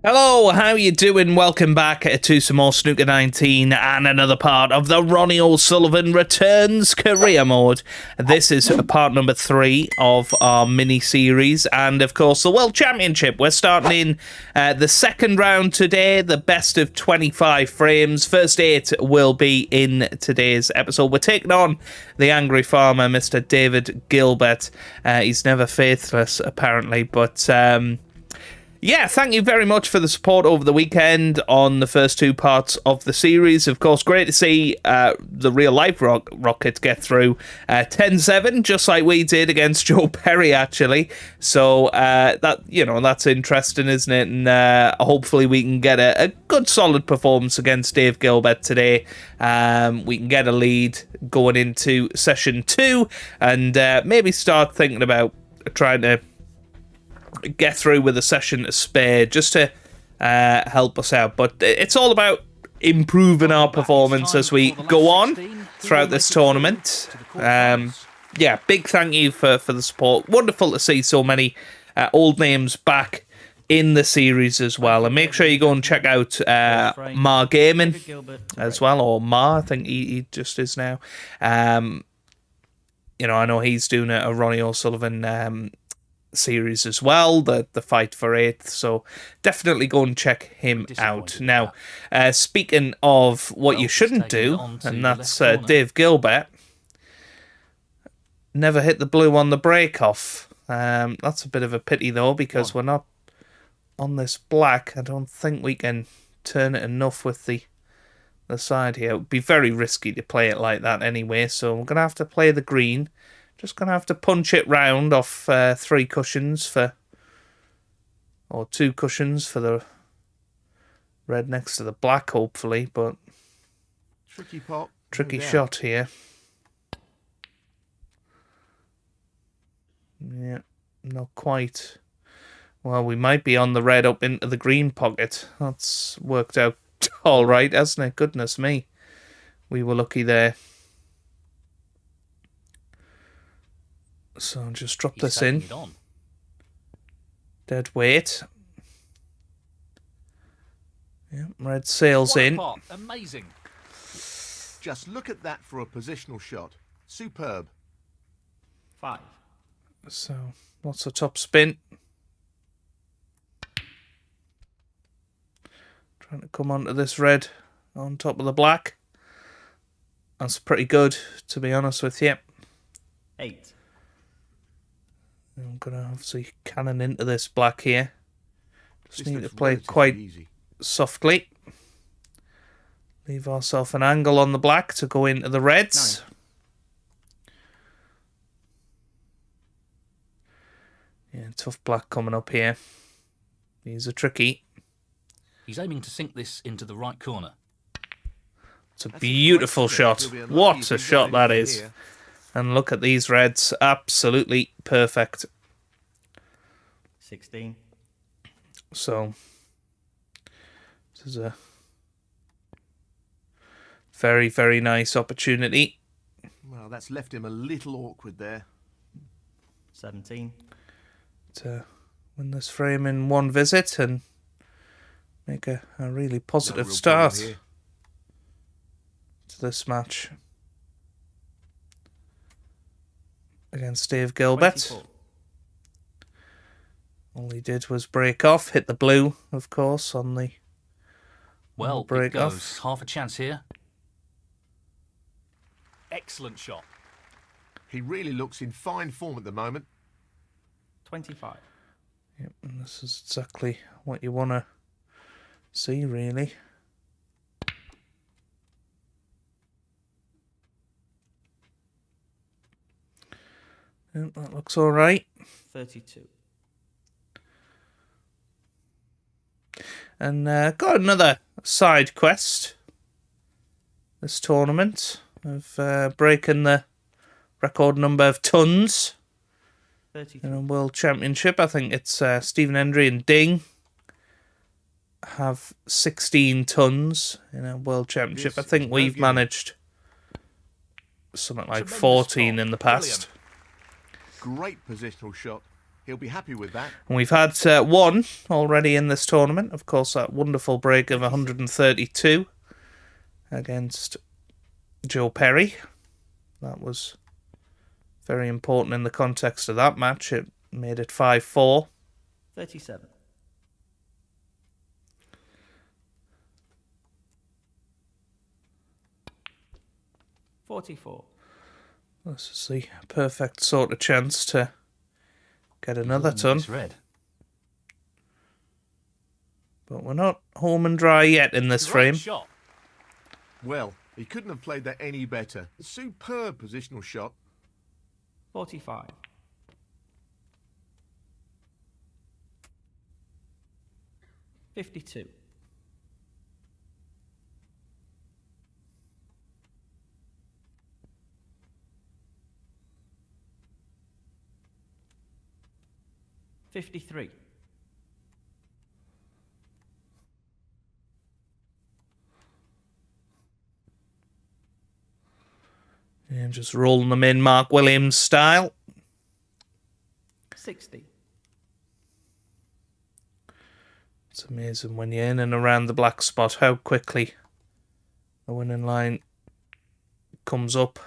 Hello, how you doing? Welcome back to some more Snooker 19 and another part of the Ronnie O'Sullivan Returns Career Mode. This is part number 3 of our mini-series and, of course, the World Championship. We're starting in the second round today, the best of 25 frames. First 8 will be in today's episode. We're taking on the angry farmer, Mr. David Gilbert. He's never faithless, apparently, but... yeah, thank you very much for the support over the weekend on the first 2 parts of the series. Of course, great to see the real-life Rockets get through 10-7, just like we did against Joe Perry, actually. So, that's interesting, isn't it? And hopefully we can get a good, solid performance against Dave Gilbert today. We can get a lead going into session 2 and maybe start thinking about trying to get through with a session to spare just to help us out. But it's all about improving our performance as we go on throughout this tournament. Big thank you for the support. Wonderful to see so many old names back in the series as well. And make sure you go and check out Ma Gaming as well, or Ma, I think he just is now. I know he's doing a Ronnie O'Sullivan series as well, the fight for 8th, so definitely go and check him out. Now, speaking of what you shouldn't do, and that's Dave Gilbert, never hit the blue on the break-off. That's a bit of a pity, though, because we're not on this black. I don't think we can turn it enough with the side here. It would be very risky to play it like that anyway, so we're going to have to play the green. Just going to have to punch it round off 3 cushions or 2 cushions for the red next to the black, hopefully, but tricky shot here. Yeah, not quite. Well, we might be on the red up into the green pocket. That's worked out all right, hasn't it? Goodness me. We were lucky there. So just drop this in. Dead weight. Yeah, red sails in. Amazing. Just look at that for a positional shot. Superb. 5. So lots of top spin. Trying to come onto this red on top of the black. That's pretty good, to be honest with you. 8. I'm going to obviously cannon into this black here. Just need to play quite softly. Leave ourselves an angle on the black to go into the reds. 9. Yeah, tough black coming up here. These are tricky. He's aiming to sink this into the right corner. It's a beautiful shot. What a shot that is. And look at these reds. Absolutely perfect. 16. So, this is a very, very nice opportunity. Well, that's left him a little awkward there. 17. To win this frame in one visit and make a really positive start to this match against Dave Gilbert. 24. All he did was break off, hit the blue, of course, on the break off. Half a chance here. Excellent shot. He really looks in fine form at the moment. 25. Yep, and this is exactly what you want to see, really. Yep, that looks all right. 32. And got another side quest this tournament of breaking the record number of tons 33. in a World Championship. I think it's Stephen Hendry and Ding have 16 tons in a World Championship. I think we've managed something like 14 in the past. Great positional shot. He'll be happy with that. And we've had one already in this tournament. Of course, that wonderful break of 132 against Joe Perry. That was very important in the context of that match. It made it 5-4. 37. $44. This is the perfect sort of chance to get another ton. Red. But we're not home and dry yet in this frame. Shot. Well, he couldn't have played that any better. Superb positional shot. 45. $52. $53. And just rolling them in Mark Williams style. 60. It's amazing when you're in and around the black spot how quickly the winning line comes up.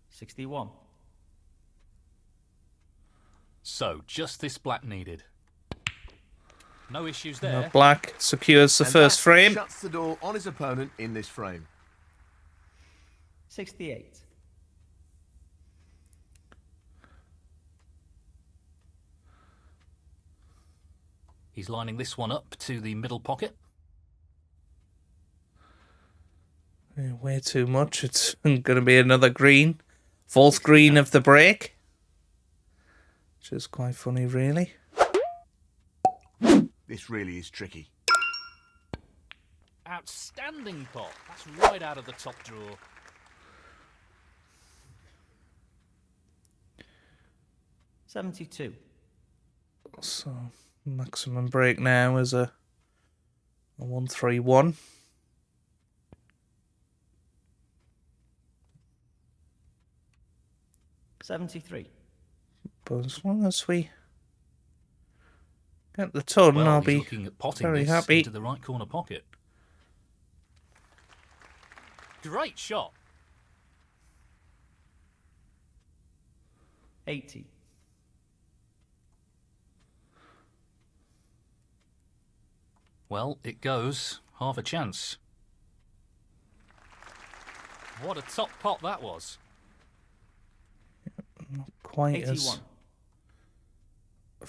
61. So, just this black needed. No issues there. Now black secures the And first that frame. shuts the door on his opponent in this frame. 68. He's lining this one up to the middle pocket. Yeah, way too much. It's going to be another green. Fourth green of the break. Which is quite funny, really. This really is tricky. Outstanding pot. That's right out of the top drawer. $72. So, maximum break now is a 131. $73. But as long as we get the ton, Well, I'll he's be looking at potting very this happy. into the right corner pocket. Great shot. 80. Well, it goes. Half a chance. What a top pot that was. Not quite 81. as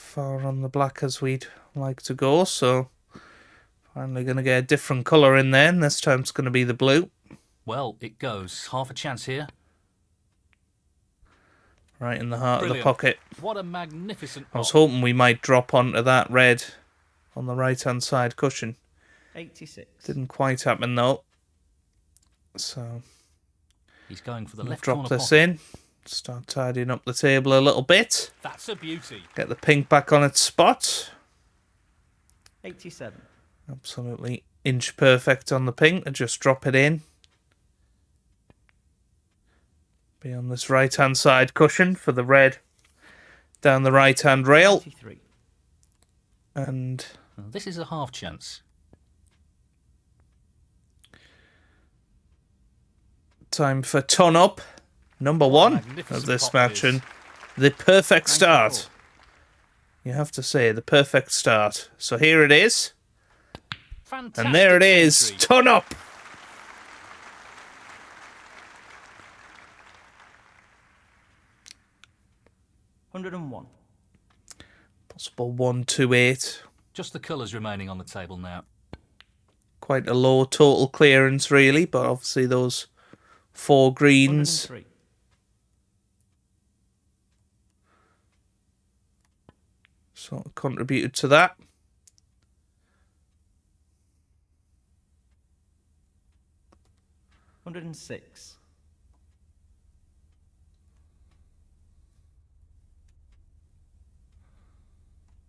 far on the black as we'd like to go, so finally going to get a different colour in there, and this time it's going to be the blue. Well, it goes. Half a chance here. Right in the heart Brilliant. of the pocket. What a magnificent pot. I was hoping we might drop onto that red on the right-hand side cushion. 86. Didn't quite happen, though. So, He's going for the we'll left drop corner this pocket. in. Start tidying up the table a little bit. That's a beauty. Get the pink back on its spot. 87. Absolutely inch perfect on the pink. And just drop it in. Be on this right-hand side cushion for the red down the right-hand rail. 93. And Well, this is a half chance. time for ton up. Number one magnificent of this pot match. it is. And the perfect start. 94. You have to say, the perfect start. So here it is. Fantastic And there it is. century. Ton up. $101. Possible 128. Just the colours remaining on the table now. Quite a low total clearance, really. But obviously those four greens 103. sort of contributed to that. $106.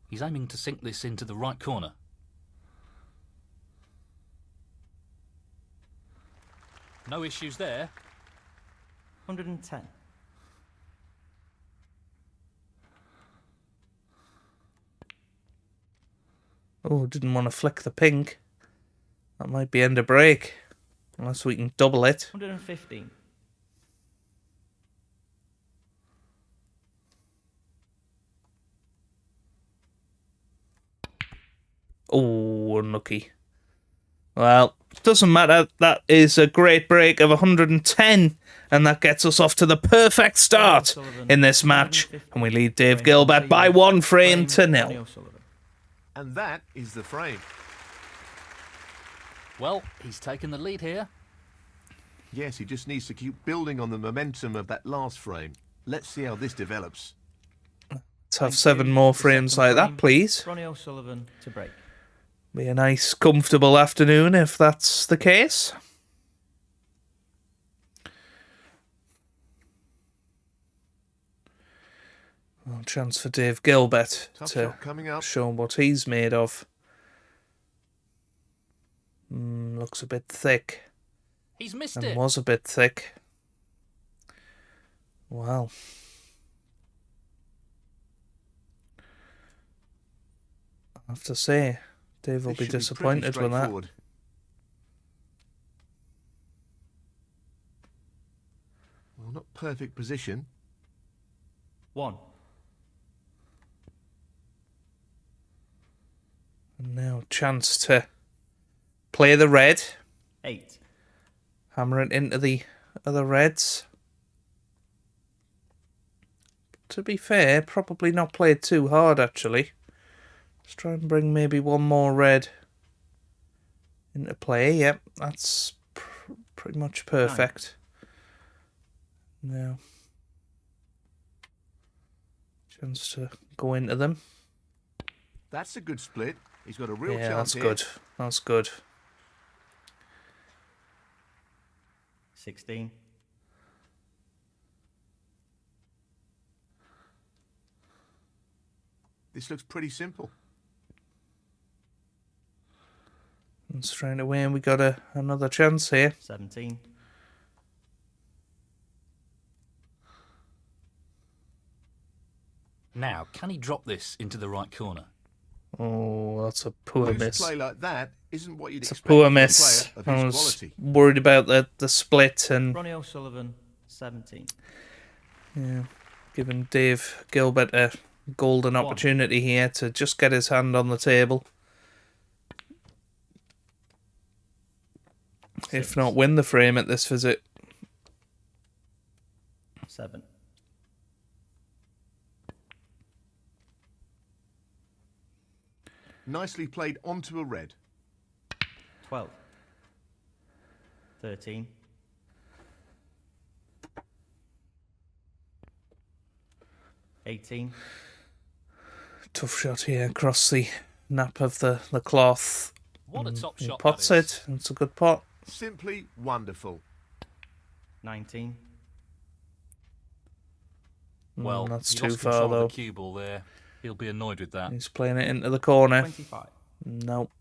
He's aiming to sink this into the right corner. No issues there. 110. Oh, didn't want to flick the pink. That might be end of break. Unless we can double it. 115. Oh, unlucky. Well, doesn't matter. That is a great break of 110. And that gets us off to the perfect start in this match. And we lead Dave Gilbert by 1 frame to 0. And that is the frame. Well, he's taken the lead here. Yes, he just needs to keep building on the momentum of that last frame. Let's see how this develops. Let's have 7 more frames like that, please. Ronnie O'Sullivan to break. Be a nice, comfortable afternoon if that's the case. Well, chance for Dave Gilbert Tough to shot coming up. show what he's made of. Looks a bit thick. He's missed And it. was a bit thick. Well. I have to say, Dave will This be should pretty disappointed with that. straightforward. Well, not perfect position. 1. And now chance to play the red. 8. Hammer it into the other reds. To be fair, probably not played too hard actually. Let's try and bring maybe one more red into play. Yep, that's pretty much perfect. Now, chance to go into them. That's a good split. He's got a real Yeah, chance that's here. good. That's good. 16. This looks pretty simple. And straight away, and we got another chance here. 17. Now, can he drop this into the right corner? Oh, that's a poor Loose miss. play like that isn't what you'd It's a expect poor from a miss. player of I his was quality. worried about the split and Ronnie O'Sullivan 17. yeah, giving Dave Gilbert a golden opportunity here to just get his hand on the table. If not win the frame at this visit. 7. Nicely played onto a red. 12. 13. 18. Tough shot here across the nap of the cloth. What a top He shot pots that is. it. It's a good pot. Simply wonderful. 19. Well, that's he too lost far control though. of the cue ball there. He'll be annoyed with that. He's playing it into the corner. 25. Nope.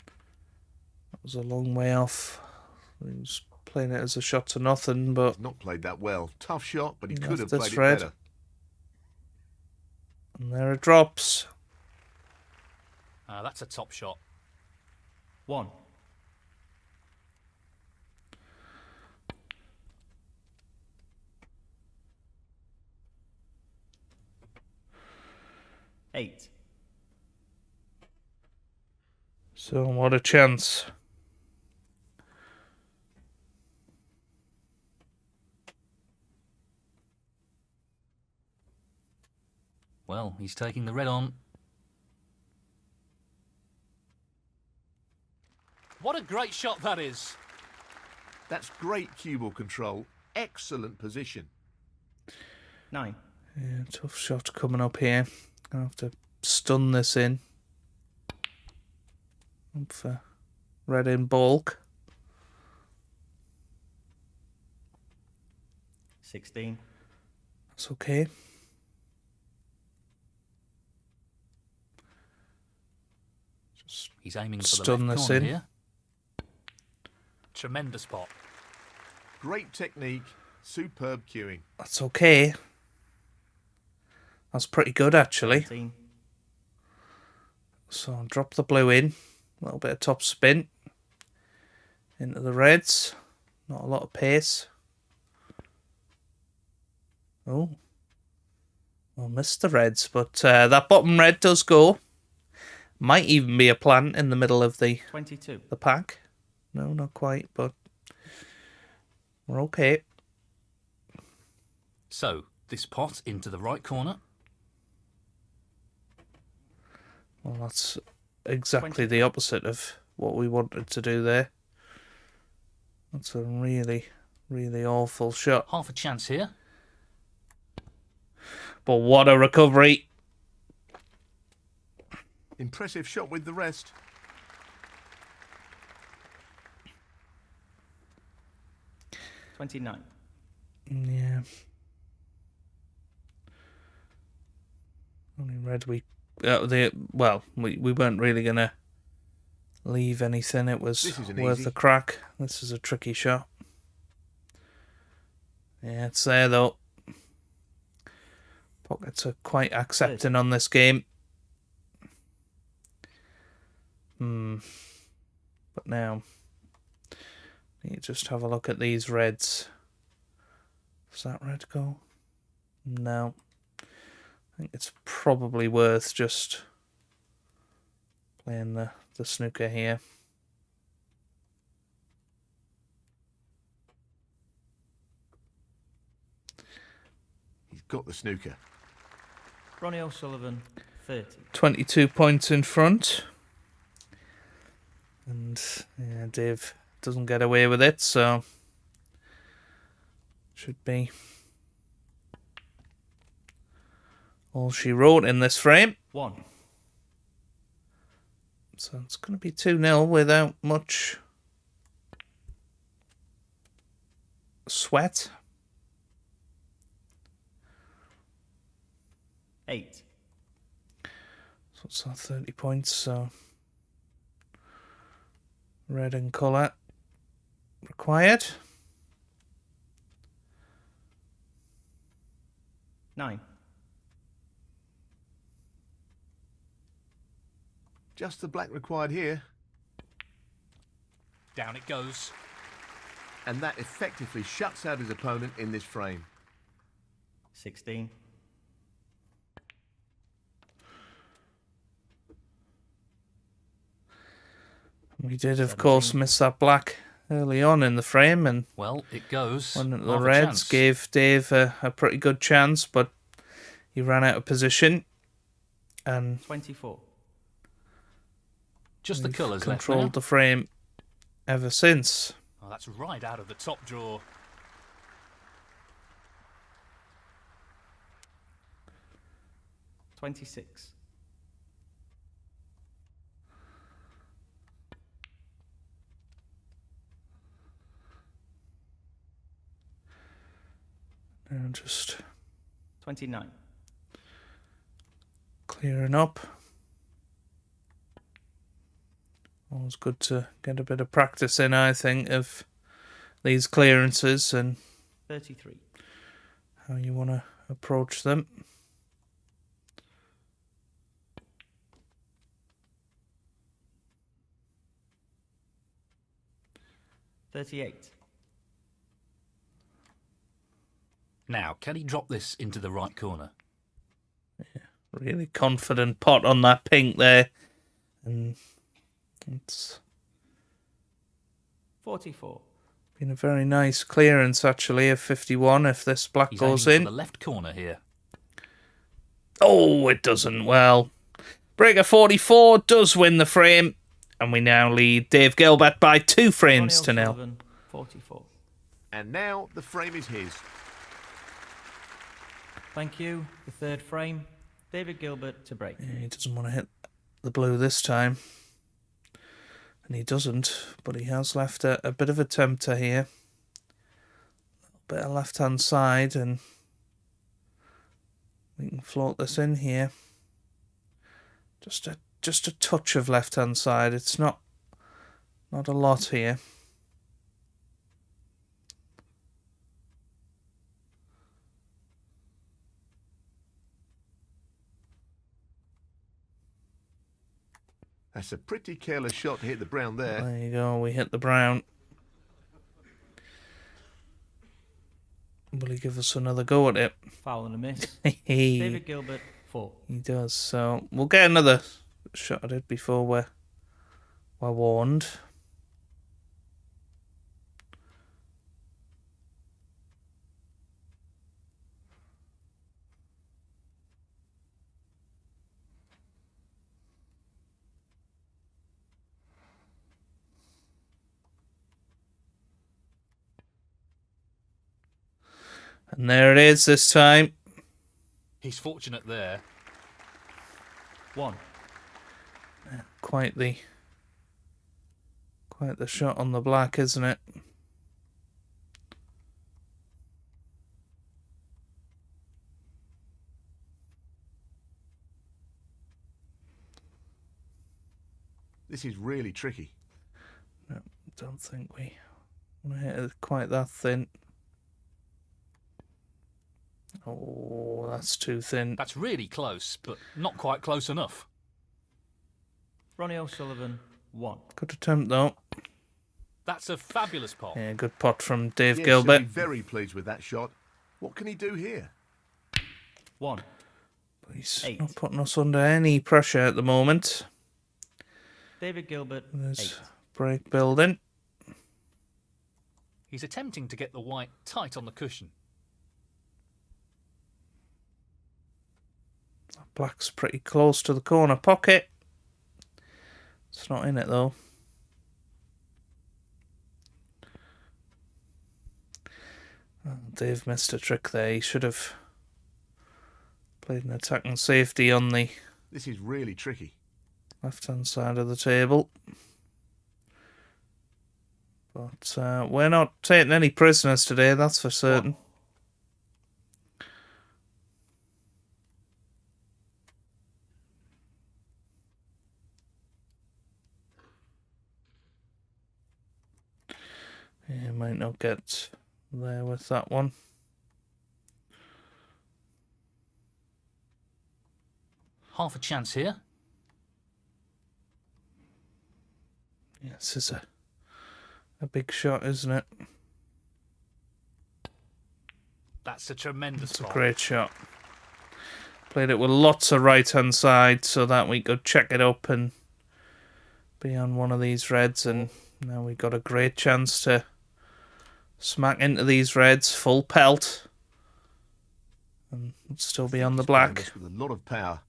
That was a long way off. He was playing it as a shot to nothing, but Not played that well. Tough shot, but he could have Left this played it red. better. and there it drops. That's a top shot. 1. Eight. So what a chance. Well, he's taking the red on. What a great shot that is. That's great cue ball control. Excellent position. 9. Yeah, tough shot coming up here. Gonna have to stun this in. Up for red in bulk. 16. That's okay. He's aiming for the Stun left this corner in. here. Tremendous pot. Great technique. Superb cueing. That's okay. That's pretty good actually. 17. So drop the blue in. A little bit of top spin. Into the reds. Not a lot of pace. Oh. Well, missed the reds, but that bottom red does go. Might even be a plant in the middle of the 22. the pack. No, not quite, but we're okay. So, this pot into the right corner. Well, that's exactly the opposite of what we wanted to do there. That's a really, really awful shot. Half a chance here. But what a recovery. Impressive shot with the rest. $29. Yeah. Only red we we weren't really gonna leave anything. It was This isn't worth easy. a crack. This is a tricky shot. Yeah, it's there though. Pockets are quite accepting on this game. But now, you just have a look at these reds. Does that red go? No. I think it's probably worth just playing the snooker here. He's got the snooker. Ronnie O'Sullivan, 30. 22 points in front. And yeah, Dave doesn't get away with it, so should be all she wrote in this frame. 1. So it's going to be 2-0 without much sweat. 8. So it's not 30 points, so red in colour required. 9. Just the black required here. Down it goes. And that effectively shuts out his opponent in this frame. 16. We did, of course, miss that black early on in the frame, and Well, it goes. one of the Half a reds chance. gave Dave a pretty good chance, but he ran out of position, and 24. Just the we've colours left now. controlled the frame ever since. Oh, that's right out of the top drawer. $26. And just 29. clearing up. Always good to get a bit of practice in, I think, of these clearances and 33. how you want to approach them. $38. Now, can he drop this into the right corner? Really confident pot on that pink there. And it's 44. been a very nice clearance, actually, of 51 if this black He's goes aiming in. for the left corner here. Oh, it doesn't. Well, breaker 44 does win the frame. And we now lead Dave Gilbert by 2 frames Ronnie to 0. O'Sullivan, 44. And now the frame is his. Thank you. The third frame. David Gilbert to break. Yeah, he doesn't want to hit the blue this time. And he doesn't, but he has left a bit of a tempter here. A bit of left-hand side, and we can float this in here. Just a touch of left-hand side. It's not a lot here. That's a pretty careless shot to hit the brown there. There you go, we hit the brown. Will he give us another go at it? Foul and a miss. He David Gilbert, 4. does, so we'll get another shot at it before we're warned. And there it is this time. He's fortunate there. 1. Quite the shot on the black, isn't it? This is really tricky. No, don't think we hit it quite that thin. Oh, that's too thin. That's really close, but not quite close enough. Ronnie O'Sullivan, 1. Good attempt though. That's a fabulous pot. Yeah, good pot from Dave Yes, Gilbert. he'll be very pleased with that shot. What can he do here? 1. He's 8. not putting us under any pressure at the moment. David Gilbert, There's 8. break building. He's attempting to get the white tight on the cushion. Black's pretty close to the corner pocket. It's not in it though. Oh, Dave missed a trick there. He should have played an attacking safety on the This is really tricky. left-hand side of the table. But we're not taking any prisoners today, that's for certain. Yeah, might not get there with that one. Half a chance here. Yeah, this is a big shot, isn't it? That's a tremendous It's a pot. great shot. Played it with lots of right-hand side so that we could check it up and be on one of these reds, and now we got a great chance to smack into these reds full pelt and still be on the He's playing black. this with a lot of power.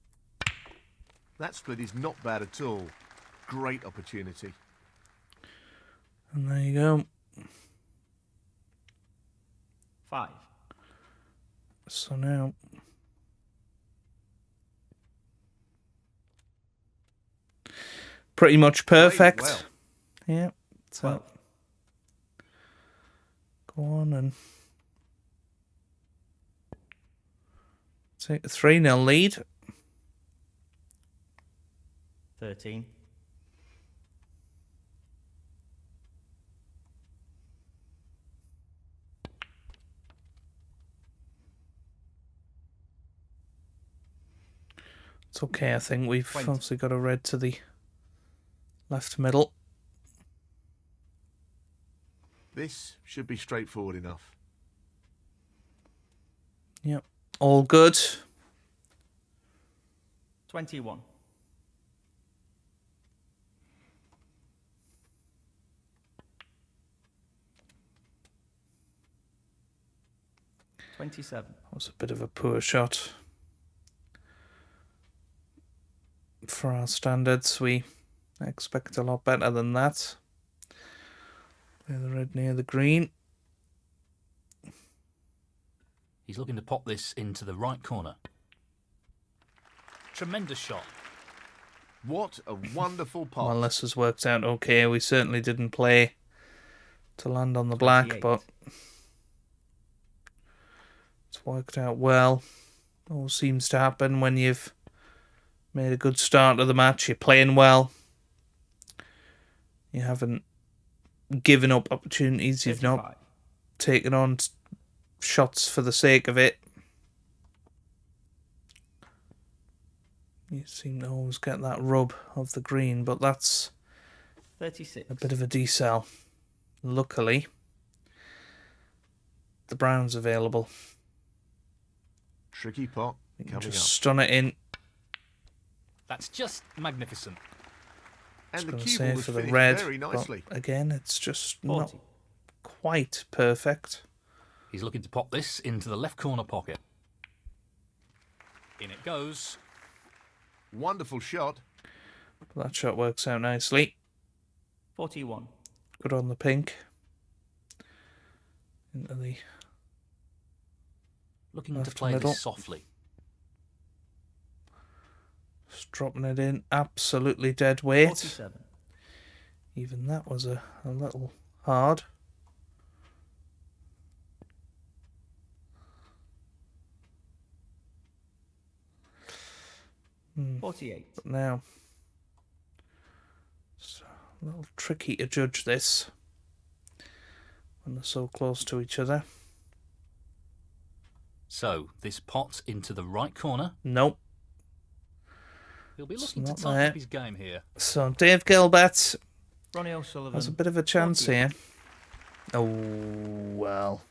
That split is not bad at all. Great opportunity. And there you go. 5. So now pretty much perfect. Played well. Yeah. So 12. go on and take a 3-0 lead. 13. It's okay, I think. We've 20. obviously got a red to the left middle. This should be straightforward enough. Yep. All good. 21. $27. That was a bit of a poor shot. For our standards, we expect a lot better than that. Play the red near the green. He's looking to pop this into the right corner. Tremendous shot. What a wonderful pot. Well, this has worked out okay. We certainly didn't play to land on the black, 28. but it's worked out well. All seems to happen when you've made a good start to the match. You're playing well. You haven't given up opportunities. You've not 55. taken on shots for the sake of it. You seem to always get that rub of the green, but that's 36. a bit of a decel. Luckily, the brown's available. Tricky pot You can coming just up. stun it in. That's just magnificent. And the Gonna cue say ball was for the finished red, very but nicely. again, it's just not 40. quite perfect. He's looking to pop this into the left corner pocket. In it goes. Wonderful shot. That shot works out nicely. 41. Good on the pink. Into the Looking Left to play middle. this softly. just dropping it in. Absolutely dead weight. 47. Even that was a little hard. Hmm. 48. But now, it's a little tricky to judge this when they're so close to each other. So, this pot into the right corner. Nope. He'll be It's looking to not tighten there. up his game here. So Dave Gilbert Ronnie O'Sullivan. has a bit of a chance 48. here. Oh, well.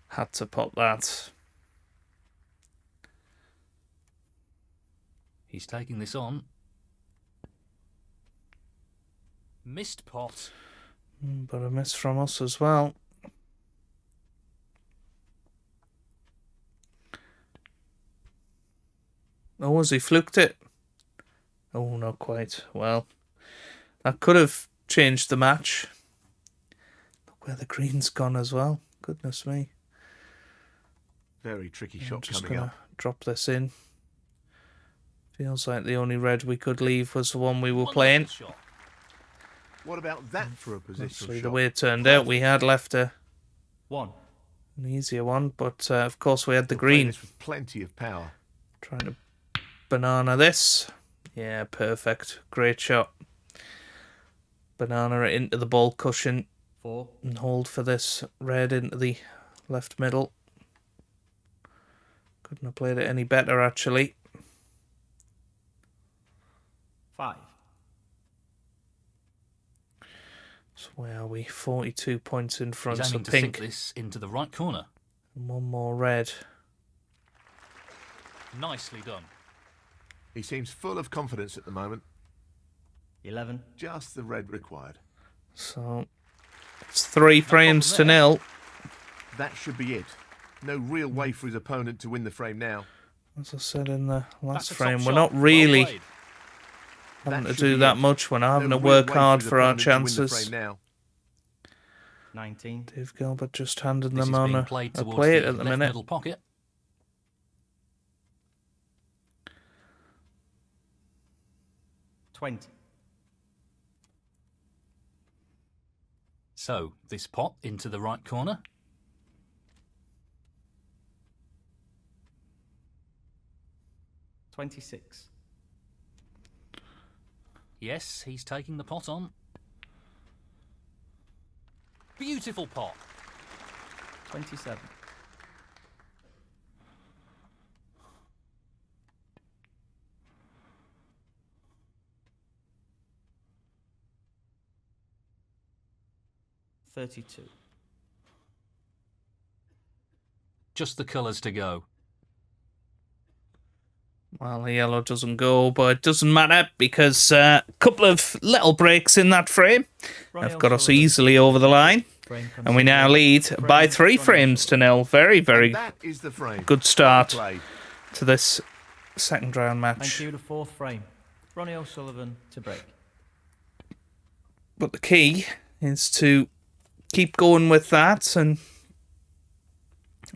Had to pop that. He's taking this on. Missed pot. But a miss from us as well. Oh, has he fluked it? Oh, not quite. Well, that could have changed the match. Look where the green's gone as well. Goodness me. Very tricky I'm shot just coming going up. to drop this in. Feels like the only red we could leave was the one we were playing. Wonderful shot. What about that for a positional Actually, shot? the way it turned out, we had left an 1. easier one, but of course we had the He'll play green. this with plenty of power. Trying to banana this. Yeah, perfect. Great shot. Banana it into the ball cushion 4. and hold for this red into the left middle. Couldn't have played it any better, actually. 5. So where are we? 42 points in front. He's So aiming to sink pink this into the right corner. and one more red. Nicely done. He seems full of confidence at the moment. 11. Just the red required. So it's 3 frames to problem there. 0. That should be it. No real way for his opponent to win the frame now. As I said in the last That's a top frame, we're shot. not Well really played. having That to should do be that it. much. We're not having No to real work way hard his for our opponent to win the chances. frame now. 19. Dave Gilbert just handed This them is on being a played towards plate the at the left minute. middle pocket. 20. So, this pot into the right corner. 26. Yes, he's taking the pot on. Beautiful pot. 27. $32. Just the colours to go. Well, the yellow doesn't go, but it doesn't matter because a couple of little breaks in that frame Ronnie have got us O'Sullivan. easily over the line. Frame comes And we in now red. lead Frame, by 3 Ronnie frames to O'Sullivan. 0. Very, very And that is the frame. good start Well played. to this second round Thank match. you, the 4th frame. Ronnie O'Sullivan to break. But the key is to keep going with that and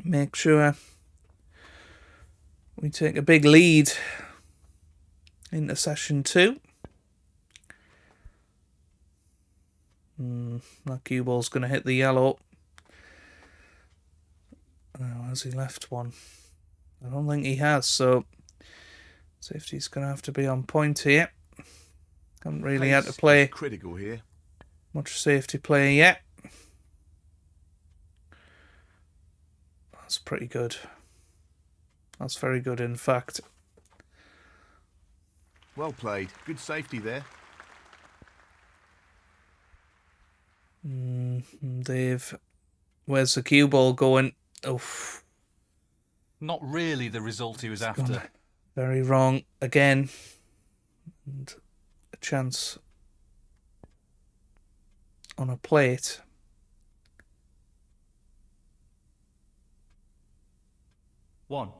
make sure we take a big lead into session 2. That cue ball's going to hit the yellow. Oh, has he left one? I don't think he has, so safety's going to have to be on point here. Haven't really had to Pace play is critical here. much safety play yet. That's pretty good. That's very good, in fact. Well played. Good safety there. Dave, where's the cue ball going? Oof. Not really the result he was after. Very wrong again. And a chance on a plate. One.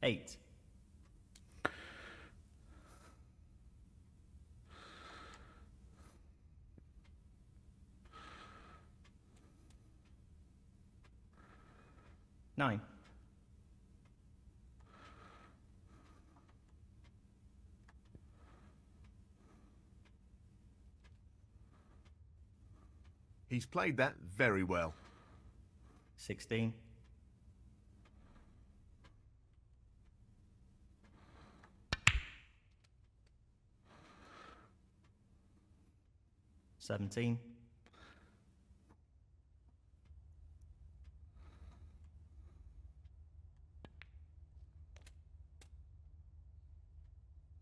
Eight. Nine. He's played that very well. 16. Seventeen.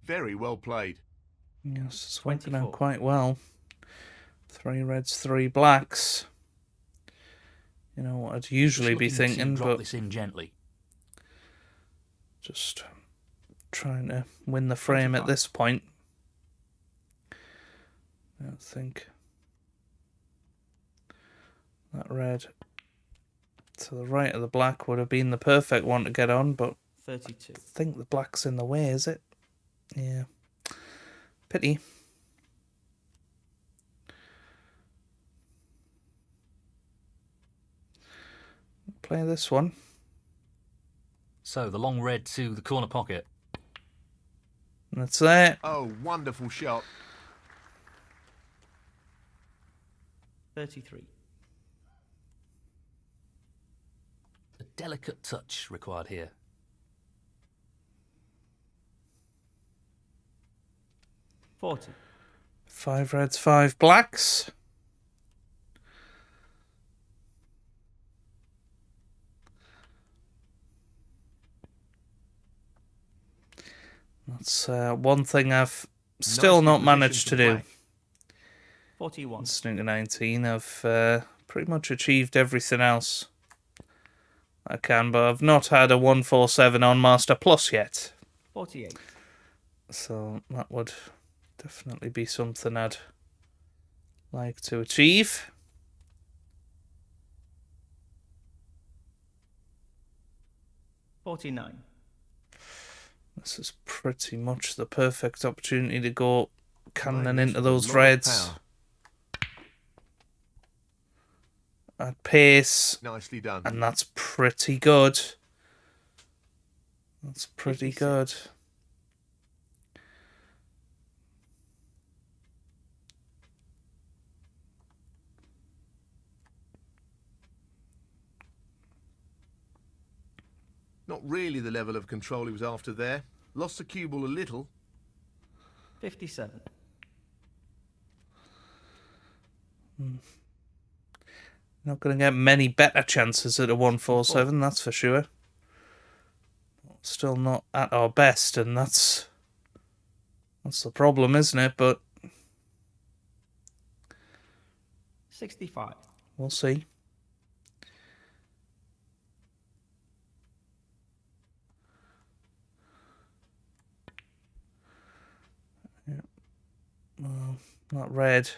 Very well played. Yes, it's working out 24. quite well. 3 reds, 3 blacks. You know what I'd usually be Just looking to thinking, drop but this in gently. just trying to win the frame at 25. this point. I think that red to the right of the black would have been the perfect one to get on, but 32. I think the black's in the way, is it? Yeah. Pity. Play this one. So the long red to the corner pocket. And that's it. Oh, wonderful shot. 33. A delicate touch required here. 40. 5 reds, 5 blacks. That's one thing I've still Nicely not positioned managed to for do. black. 41. In Snooker 19, I've pretty much achieved everything else I can, but I've not had a 147 on Master Plus yet. 48. So that would definitely be something I'd like to achieve. $49. This is pretty much the perfect opportunity to go cannon Playing this into with a those lot of reds power. at pace, Nicely done. and that's pretty good. That's pretty 56. good. Not really the level of control he was after there. Lost the cue ball a little. 57. Not going to get many better chances at a 147, that's for sure. Still not at our best, and that's the problem, isn't it? But 65. we'll see. Yeah. Well, not red.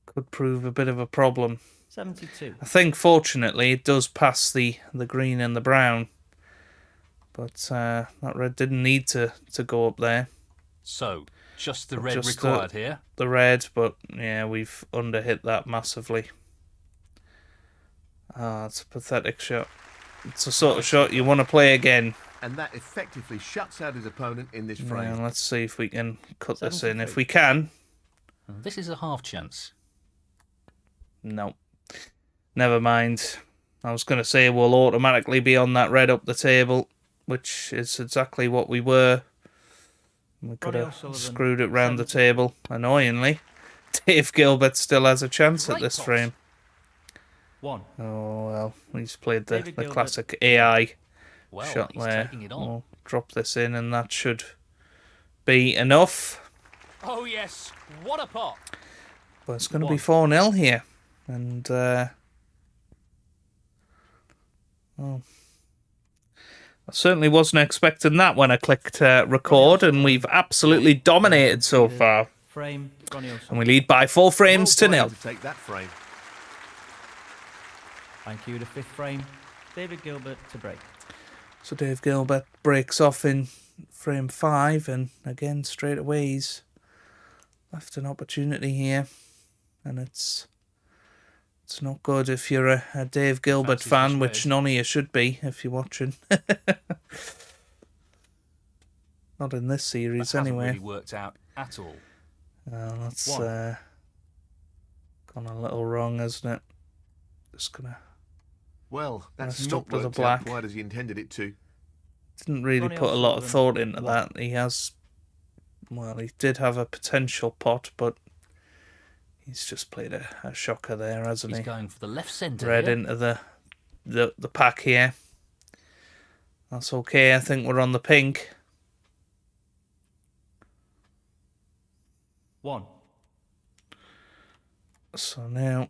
Could prove a bit of a problem. 72. I think, fortunately, it does pass the green and the brown. But that red didn't need to go up there. So, just the red Just required here. The red, but yeah, we've underhit that massively. Ah, it's a pathetic shot. It's the sort of shot you want to play again. And that effectively shuts out his opponent in this frame. Yeah, let's see if we can cut this in. 73. If we can, This is a half chance. no. Never mind. I was going to say we'll automatically be on that red up the table, which is exactly what we were. We could Ronnie have O'Sullivan, screwed it round the 70. table, annoyingly. Dave Gilbert still has a chance at Great this pot. frame. 1. Oh, well, he's played the David Gilbert. classic AI Well, shot he's there. taking it on. We'll drop this in, and that should be enough. Oh, yes. What a pot. But it's going to be 1. 4-0 here. And, I certainly wasn't expecting that when I clicked record, and we've absolutely dominated so far. Frame, Ronnie And O'Sullivan. we lead by 4 frames to Well nil. played to take that frame. Thank you. The 5th frame, David Gilbert to break. So Dave Gilbert breaks off in frame 5, and again, straight away, he's left an opportunity here. And it's not good if you're a Dave Gilbert Fancies fan, this which red. none of you should be if you're watching. Not in this That series, hasn't anyway. really worked out at all. That's 1. gone a little wrong, hasn't it? Just gonna... Well, that's Messed not up to the worked black. out quite as he intended it to. Didn't really Ronnie put a lot of O'Sullivan, thought into 1. that. He has... Well, he did have a potential pot, but he's just played a shocker there, hasn't He's he? going for the left centre Red here. into the pack here. That's okay. I think we're on the pink. 1. So now,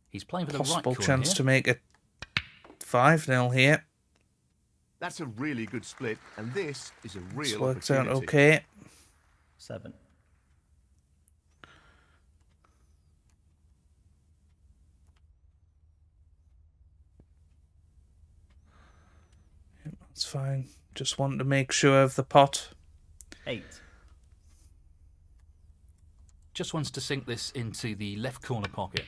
He's playing for the right possible corner chance here. to make it 5-0 here. That's a really good split, and this is a It's real worked out opportunity. okay. 7. That's fine. Just want to make sure of the pot. 8. Just wants to sink this into the left corner pocket.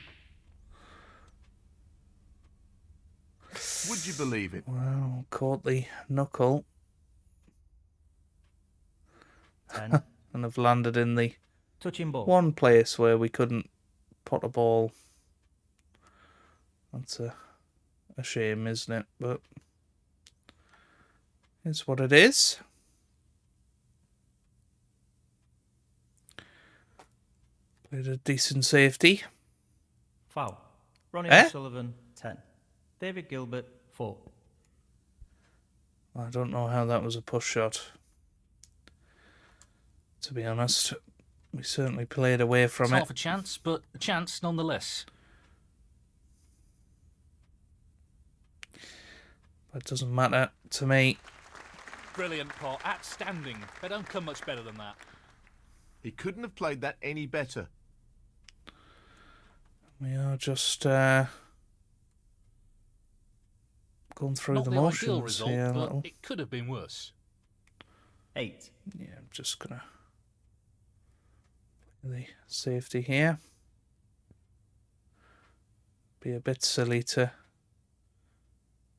Would you believe it? Wow, caught the knuckle 10. and have landed in the Touching ball. one place where we couldn't pot a ball. That's a shame, isn't it? But it's what it is. Played a decent safety. Foul. Ronnie Eh? O'Sullivan 10. David Gilbert 4. I don't know how that was a push shot. To be honest, we certainly played away It's from it. half a chance, but a chance nonetheless. It doesn't matter to me. Brilliant pot. Outstanding. They don't come much better than that. He couldn't have played that any better. We are just going through Not the the ideal motions result, here a but little. it could have been worse. 8. Yeah, I'm just gonna play the safety here. Be a bit silly to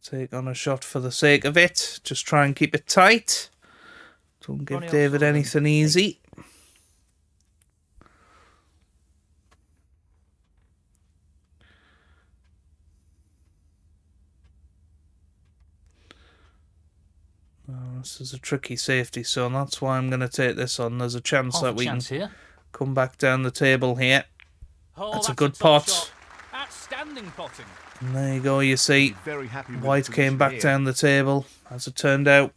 take on a shot for the sake of it. Just try and keep it tight. Don't give Ronnie David O'Sullivan, anything 8. easy. Oh, this is a tricky safety, so that's why I'm going to take this on. There's a chance Half that a we can chance here. come back down the table here. Oh, That's a a good top pot. shot. Outstanding potting. And there you go, you see. Very happy with White the came position back here. down the table. As it turned out,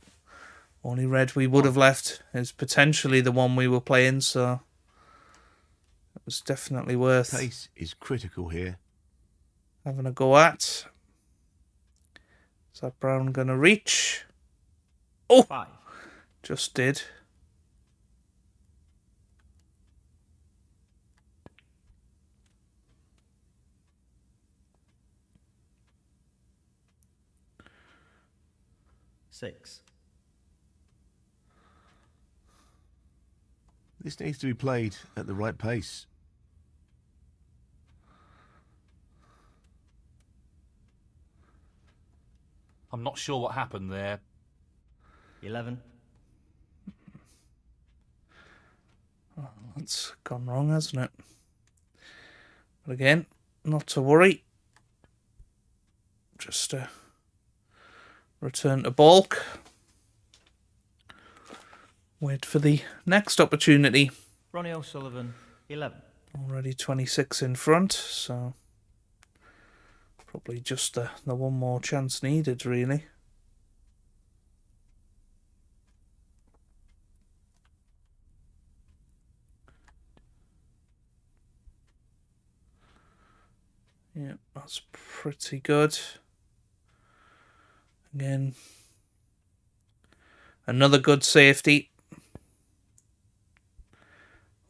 only red we would have left is potentially the one we were playing, so it was definitely worth Pace is critical here. having a go at. Is that brown going to reach? Oh, 5. just did. Six. This needs to be played at the right pace. I'm not sure what happened there. 11. That's gone wrong, hasn't it? But again, not to worry. Just return to balk. Wait for the next opportunity. Ronnie O'Sullivan 11. Already 26 in front, so probably just the one more chance needed, really. Yeah, that's pretty good. Again, another good safety.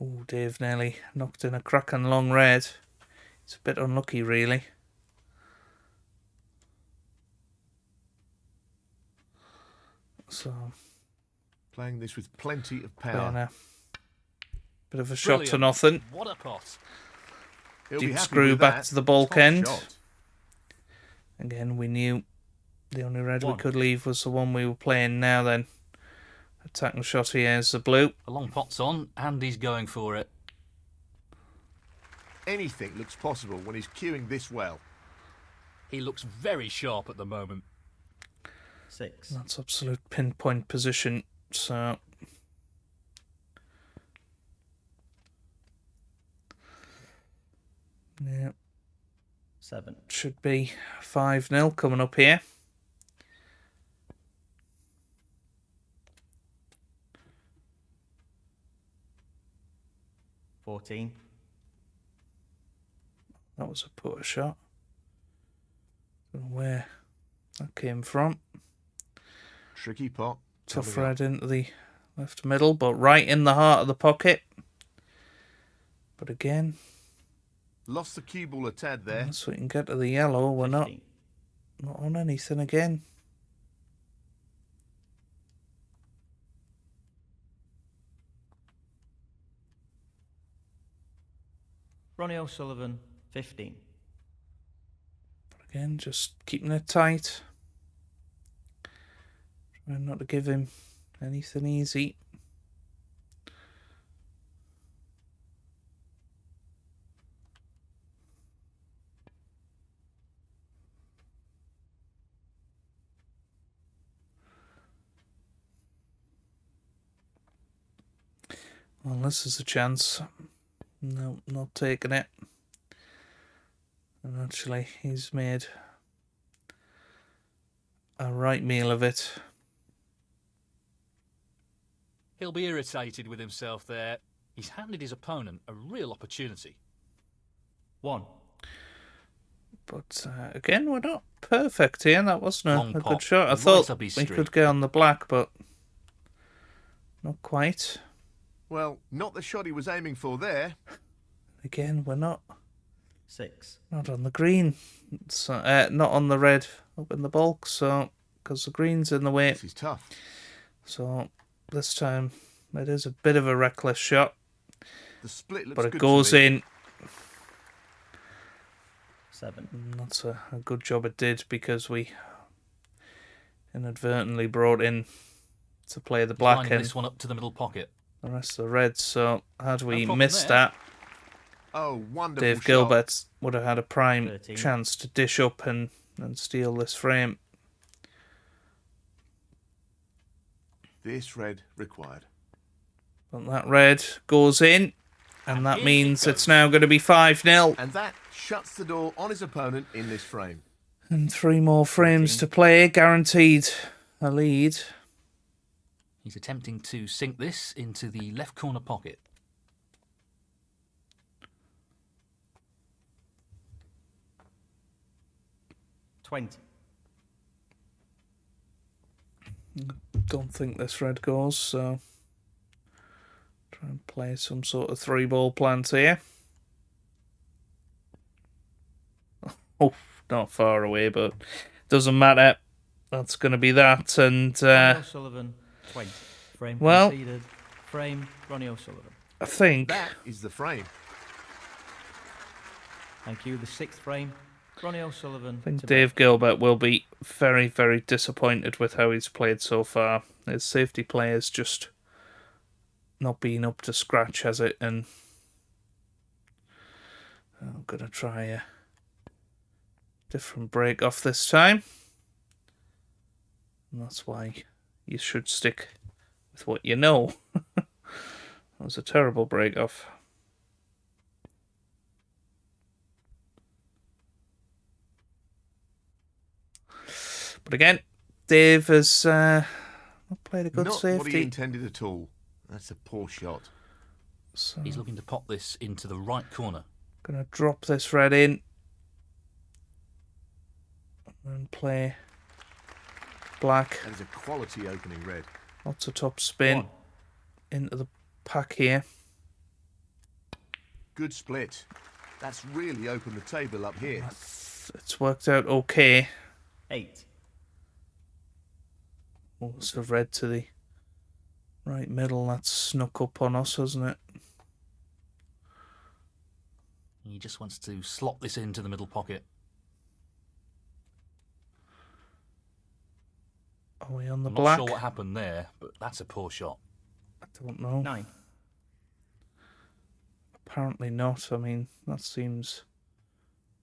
Oh, Dave nearly knocked in a cracking long red. It's a bit unlucky, really. So, Playing this with plenty of playing power. a bit of a shot to Brilliant. nothing. What a pot. He'll be Deep happy screw with back that. to the bulk Top end. shot. Again, we knew the only red we One. could leave was the one we were playing now then. Attacking shot here is the blue. A long pot's on, and he's going for it. Anything looks possible when he's cueing this well. He looks very sharp at the moment. 6. That's absolute pinpoint position. So, yeah, 7. should be 5-0 coming up here. $14. That was a putter shot. Don't know where that came from. Tricky pot. Tough Coming red into the left middle, but right in the heart of the pocket. But again, Lost the cue ball a tad there. unless we can get to the yellow, we're not 15. on anything again. Ronnie O'Sullivan, 15. But again, just keeping it tight. Trying not to give him anything easy. Well, this is a chance. No, not taking it. And actually, he's made a right meal of it. He'll be irritated with himself there. He's handed his opponent a real opportunity. 1. But again, we're not perfect here. That wasn't Long a good pop, shot. I right thought up his we street. could get on the black, but not quite. Well, not the shot he was aiming for there. Again, we're not 6. on the green. So, not on the red up in the bulk. So, because the green's in the way. This is tough. So this time it is a bit of a reckless shot, The split looks but it good goes to me. in. 7. And that's a good job it did, because we inadvertently brought in to play the black Lining and this one up to the middle pocket. the rest of the reds. So had we problem missed there. that, Oh, wonderful Dave shot. Gilbert would have had a prime 13. chance to dish up and steal this frame. This red required. But that red goes in, and And that in it means it's goes. now going to be 5-0. And that shuts the door on his opponent in this frame. And 3 more frames 14. to play, guaranteed a lead. He's attempting to sink this into the left corner pocket. 20. Don't think this red goes, so try and play some sort of 3-ball plant here. Oh, not far away, but doesn't matter. That's going to be that, and Ronnie O'Sullivan, 20. Frame well- conceded. Frame, Ronnie O'Sullivan. I think That is the frame. Thank you. The 6th frame, Ronnie O'Sullivan. to Dave Gilbert will be very, very disappointed with how he's played so far. His safety play has just not been up to scratch, has it? And I'm going to try a different break off this time. And that's why you should stick with what you know. That was a terrible break off. But again, Dave has not played a good Not what safety. he intended at all. That's a poor shot. So He's looking to pop this into the right corner. going to drop this red in and play black. That is a quality opening red. Lots of top spin 1. into the pack here. Good split. That's really opened the table up here. It's worked out okay. 8. Oh, it's a red to the right middle. That's snuck up on us, hasn't it? He just wants to slot this into the middle pocket. Are we on the I'm black? not sure what happened there, but that's a poor shot. I don't know. 9. Apparently not. I mean, that seems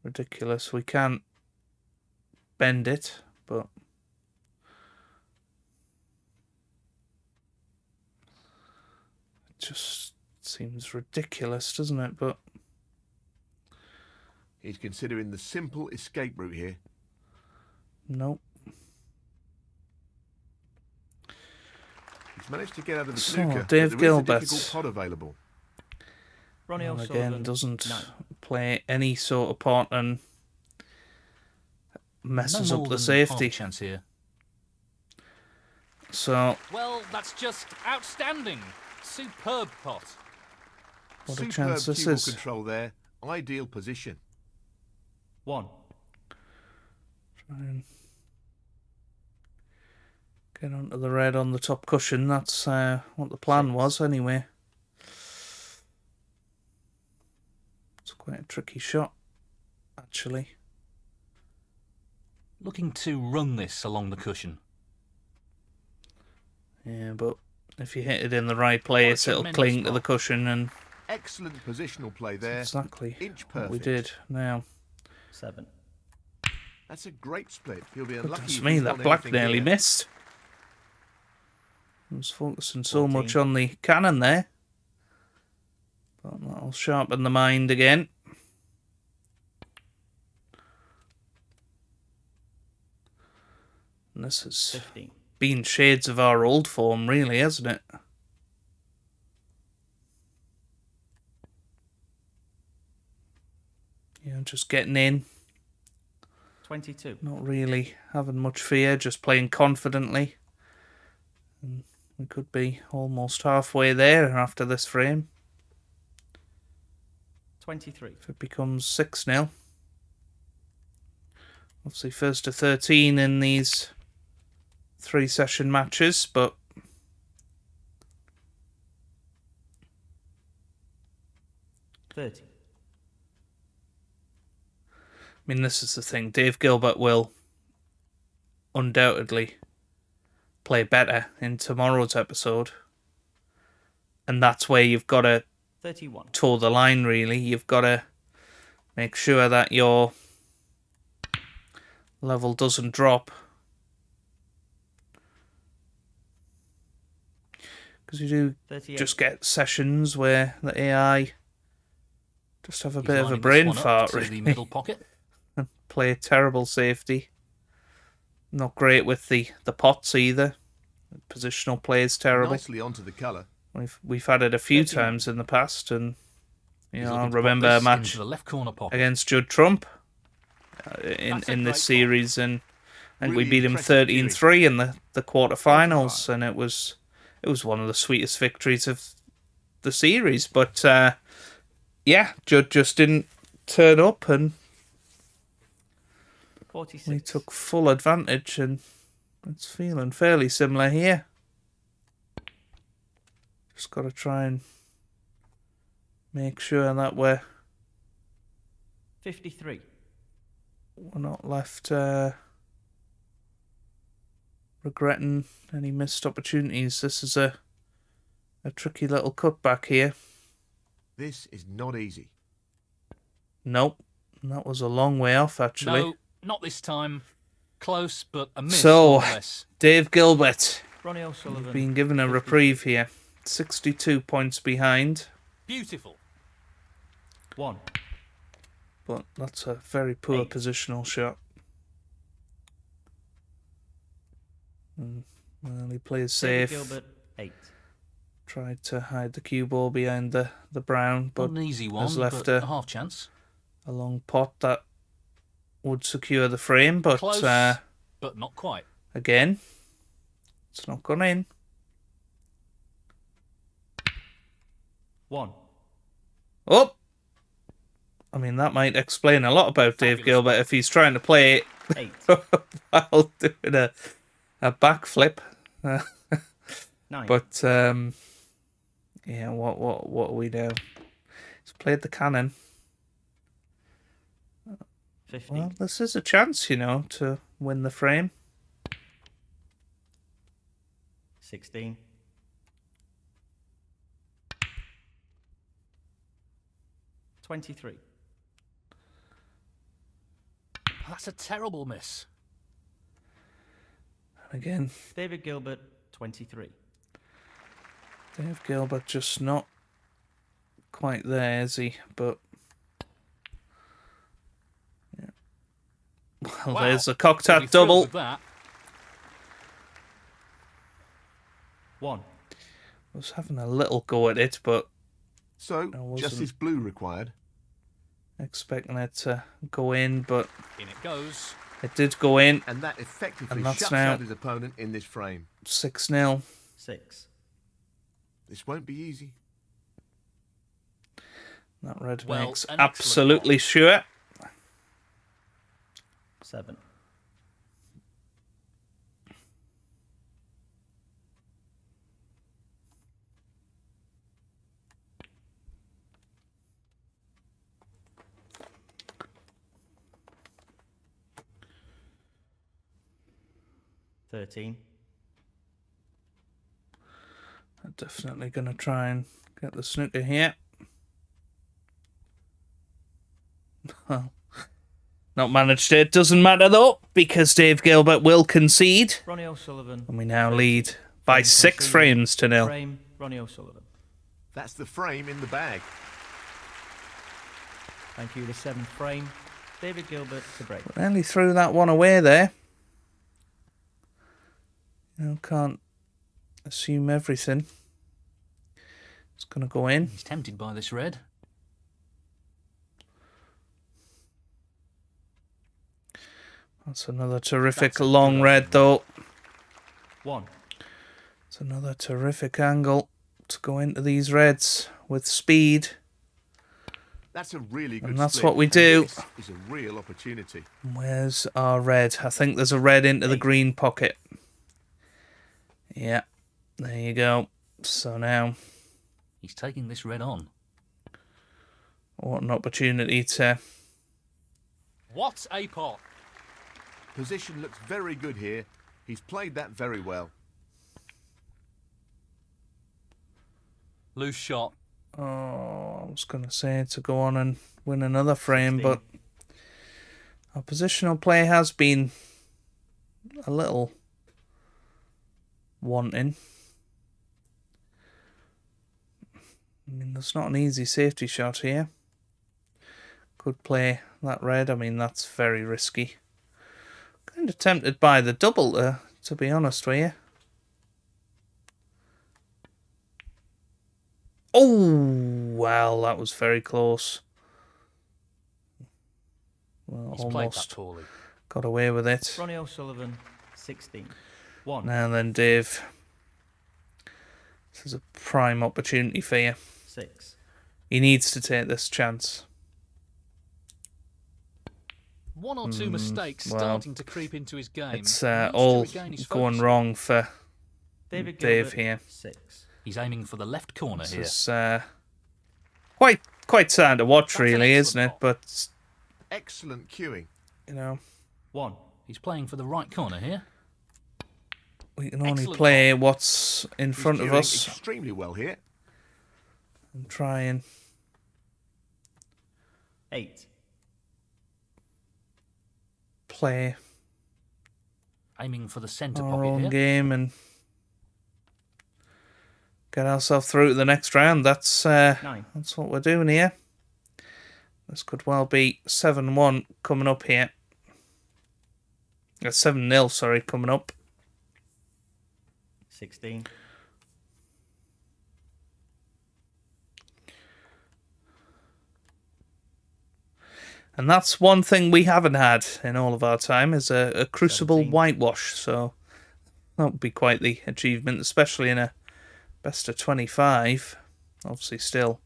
ridiculous. We can't bend it, but it just seems ridiculous, doesn't it? But He's considering the simple escape route here. nope. He's managed to get out of the So, snooker. Dave but there is a Gilbert. difficult pot available. Ronnie And O'Sullivan. again, doesn't 9. play any sort of part and messes No up more the than safety. half a chance here. So, Well, that's just outstanding. Superb pot. what a Superb chance this cue ball is. control there. Ideal position. 1. Try and get onto the red on the top cushion. That's what the plan 6. was, anyway. It's quite a tricky shot, actually. Looking to run this along the cushion. Yeah, but if you hit it in the right place, it'll tremendous cling to the spot. cushion, and Excellent positional play there. exactly Inch what we perfect. did. Now, 7. That's a great split. He'll be unlucky. goodness if me, he's that got black anything nearly here. missed. I was focusing so 14. much on the cannon there. But that'll sharpen the mind again. And this has 15. been shades of our old form, really, hasn't it? Yeah, just getting in, 22. not really having much fear, just playing confidently. And we could be almost halfway there after this frame. 23. If it becomes 6-0. Obviously, first to 13 in these 3-session matches, but 30. I mean, this is the thing. Dave Gilbert will undoubtedly play better in tomorrow's episode. And that's where you've got to 31. toe the line, really. You've got to make sure that your level doesn't drop. Because you do 38. just get sessions where the AI just have a He's bit of a lining this brain one up fart, to really. the middle pocket. And play terrible safety. Not great with the pots either. Positional play is terrible. Nicely onto the colour. We've had it a few 39. times in the past, and He's I looking to pop remember a this match into the left corner pocket. against Judd Trump in That's a this great series, and I think we Really beat him impressive 13-3 in the quarterfinals, and it was one of the sweetest victories of the series. But yeah, Judd just didn't turn up, and 46. we took full advantage, and it's feeling fairly similar here. Just got to try and make sure that we're 53. not left regretting any missed opportunities. This is a tricky little cutback here. This is not easy. Nope, that was a long way off, actually. No, not this time. Close, but a miss So, nonetheless. Dave Gilbert, Ronnie O'Sullivan. you've been given a 50. reprieve here. 62 points behind, Beautiful. 1. but that's a very poor 8. positional shot. Well, he plays David safe. Gilbert, 8. Tried to hide the cue ball behind the brown, but Not an easy one, has left but a half chance. a long pot that would secure the frame, but Close, but not quite. again, it's not gone in. 1. Oh! I mean, that might explain a lot about Dave Fabulous. Gilbert if he's trying to play it 8. while doing a backflip. 9. But yeah, what do we do? He's played the cannon. 15. Well, this is a chance, you know, to win the frame. 16. 23. That's a terrible miss. Again, David Gilbert, 23. Dave Gilbert just not quite there, is he? But yeah. Well, Wow. there's a He'll be cocked thrilled double. with that. 1. I was having a little go at it, but So, I wasn't- just this blue required. expecting it to go in, but In it goes. it did go in. And that effectively And that's shuts now- out his opponent in this frame. 6-0. 6. This won't be easy. That red Well, makes an excellent absolutely sure. 7. 13. I'm definitely going to try and get the snooker here. Well, not managed it. Doesn't matter though, because Dave Gilbert will concede. Ronnie O'Sullivan. And we now lead by 6 frames to 0. Frame, Ronnie O'Sullivan. That's the frame in the bag. Thank you. The 7th frame. David Gilbert to break. Nearly threw that one away there. You know, can't assume everything. It's going to go in. He's tempted by this red. That's another terrific That's a long good red, though. 1. It's another terrific angle to go into these reds with speed. That's a really good And that's split, what we and do. This is a real opportunity. Where's our red? I think there's a red into the 8. green pocket. Yeah, there you go. So now, He's taking this red on. what an opportunity to... What a pot. Position looks very good here. He's played that very well. Loose shot. Oh, I was going to say to go on and win another frame, 16. but our positional play has been a little wanting. I mean, there's not an easy safety shot here. Could play that red. I mean, that's very risky. Kind of tempted by the double there, to be honest with you. Oh, well, that was very close. Well, He's played that almost poorly. got away with it. Ronnie O'Sullivan, 16. 1. Now then, Dave. This is a prime opportunity for you. 6. He needs to take this chance. One or two mistakes well, starting to creep into his game. It's He needs to all regain his going focus. wrong for David Dave Gilbert, here. 6. He's aiming for the left corner here. This is quite sad to watch, That's an really, isn't excellent it? But, Excellent cueing. you know, 1. He's playing for the right corner here. we can only Excellent play what's in He's front of cueing us extremely well here. and try and 8. play Aiming for the centre our pocket own here. game and get ourselves through to the next round. That's 9. what we're doing here. This could well be 7-1 coming up here. 7-0, sorry, coming up. 16. And that's one thing we haven't had in all of our time is a crucible 17. whitewash. So that would be quite the achievement, especially in a best of 25. Obviously still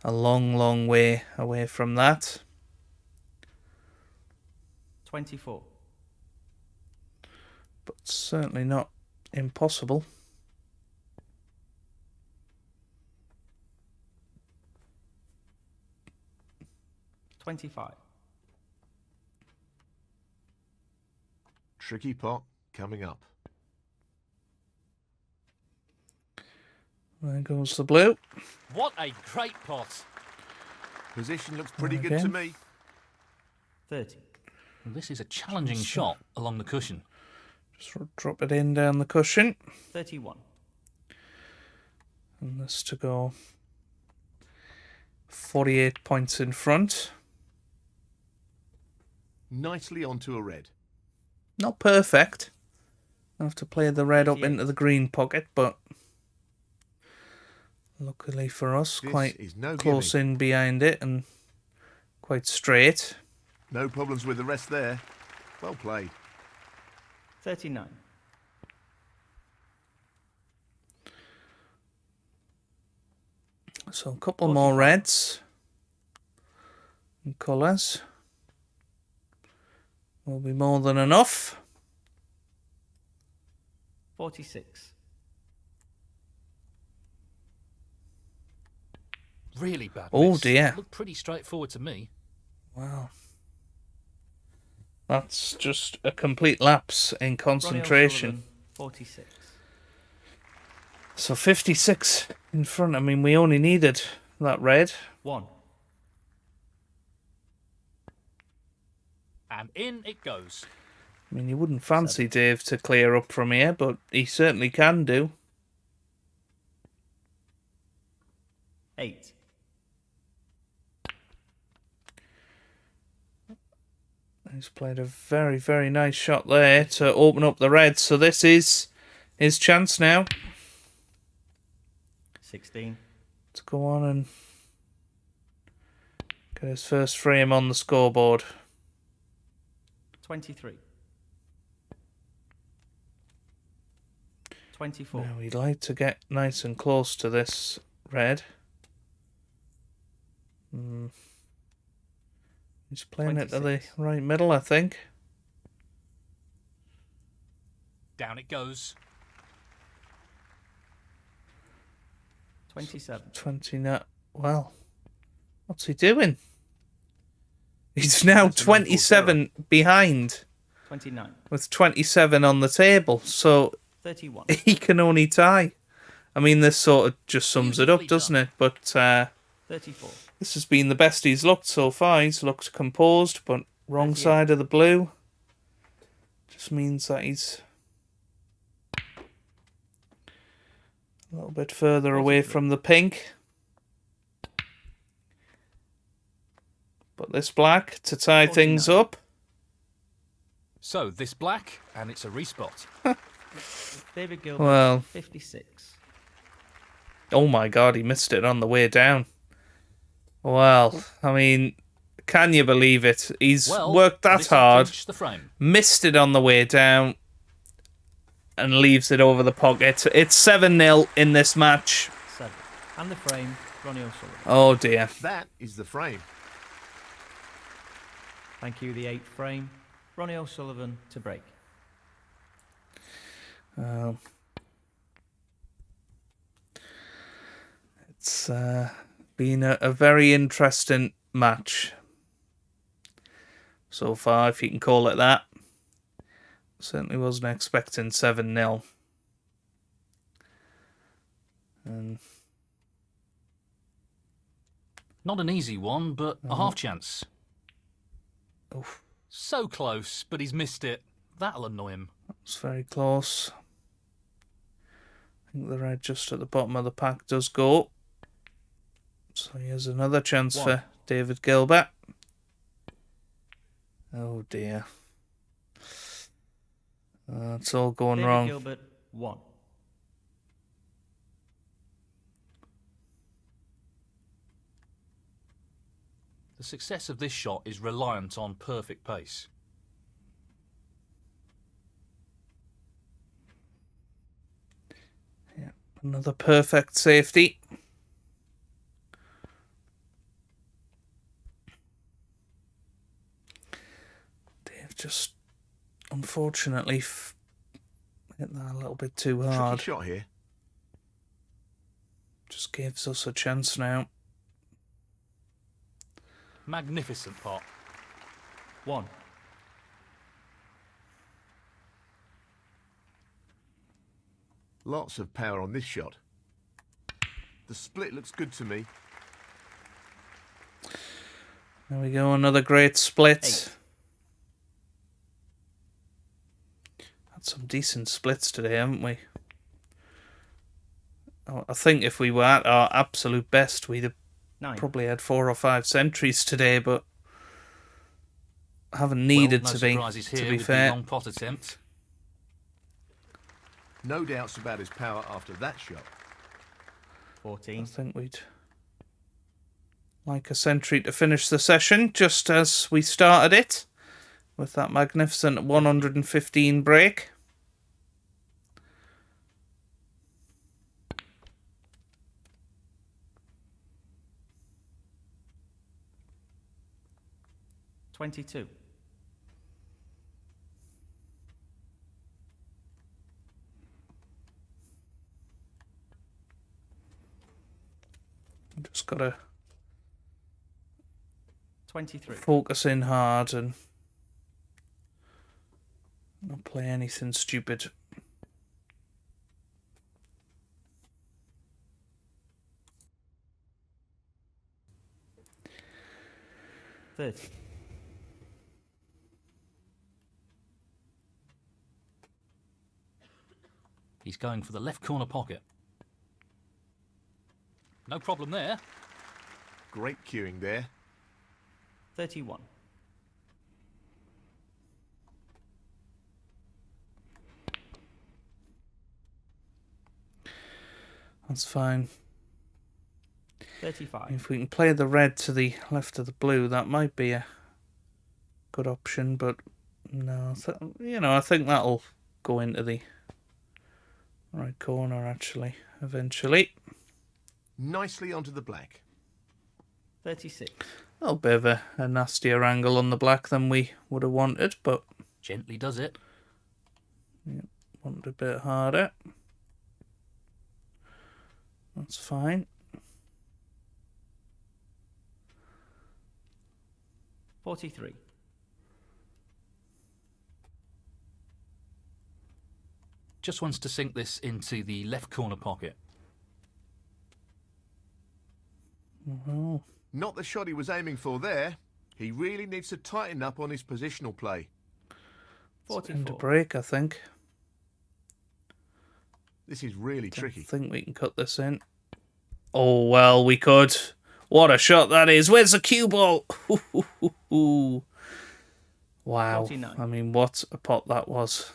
a long, long way away from that. 24. But certainly not impossible. 25. Tricky pot coming up. There goes the blue. What a great pot. Position looks pretty Okay. good to me. 30. Well, this is a challenging shot along the cushion. Just drop it in down the cushion. 31. And this to go 48 points in front. Nicely onto a red. Not perfect. I have to play the red up 38. into the green pocket, but luckily for us, This quite is no close gimme. in behind it and quite straight. No problems with the rest there. Well played. 39. So a couple more reds and colours. Will be more than enough. 46. Really bad Oh, miss. dear. It looked pretty straightforward to me. Wow. That's just a complete lapse in Ronnie concentration. O'Sullivan, 46. So 56 in front. I mean, we only needed that red. 1. And in it goes. I mean, you wouldn't fancy Dave to clear up from here, but he certainly can do. 8. He's played a very, very nice shot there to open up the red. So this is his chance now 16. to go on and get his first frame on the scoreboard. 23. 24. Now we'd like to get nice and close to this red. He's playing it to the 26. right middle, I think. Down it goes. 27. 29. Well, what's he doing? He's now That's a 9-4 27 behind 29. with 27 on the table. So 31. he can only tie. I mean, this sort of just sums it up, Beautifully doesn't done. it? But 34. this has been the best he's looked so far. He's looked composed, but wrong 38. side of the blue. Just means that he's a little bit further away 43. from the pink. But this black to tie things 49. up. So this black, and it's a respot. David Gilbert, Well, 56. oh my God, he missed it on the way down. Well, I mean, can you believe it? He's Well, worked that this'll hard, clinch the frame. missed it on the way down, and leaves it over the pocket. It's 7-0 in this match. 7. And the frame, Ronnie O'Sullivan. Oh dear. That is the frame. Thank you, the 8th frame, Ronnie O'Sullivan to break. It's been a very interesting match so far, if you can call it that. Certainly wasn't expecting 7-0. And Not an easy one, but a half chance. oof, So close, but he's missed it. That'll annoy him. it's very close. I think the red just at the bottom of the pack does go. So here's another chance 1. for David Gilbert. Oh dear. It's all going David wrong. Gilbert, 1. The success of this shot is reliant on perfect pace. Yeah, another perfect safety. Dave just unfortunately hit that a little bit too hard. Tricky shot here. Just gives us a chance now. Magnificent pot. 1. Lots of power on this shot. The split looks good to me. There we go, another great split. 8. Had some decent splits today, haven't we? I think if we were at our absolute best, we'd have 9. probably had 4 or 5 centuries today, but haven't needed Well, no to be. surprises here To be with fair, the long pot attempt. No doubts about his power after that shot. I 14. think we'd like a century to finish the session, just as we started it, with that magnificent 115 break. $22. Just gotta 23. focus in hard and not play anything stupid. $30. He's going for the left corner pocket. No problem there. Great cueing there. 31. That's fine. 35. If we can play the red to the left of the blue, that might be a good option, but no, I think that'll go into the right corner actually, eventually. Nicely onto the black. 36. A little bit of a nastier angle on the black than we would have wanted, but Gently does it. wanted a bit harder. That's fine. 43. Just wants to sink this into the left corner pocket. Oh, Not the shot he was aiming for there. He really needs to tighten up on his positional play. it's time to 44. break, I think. This is really I tricky. think we can cut this in. Oh, well, we could. What a shot that is. Where's the cue ball? Wow. 49. I mean, what a pot that was.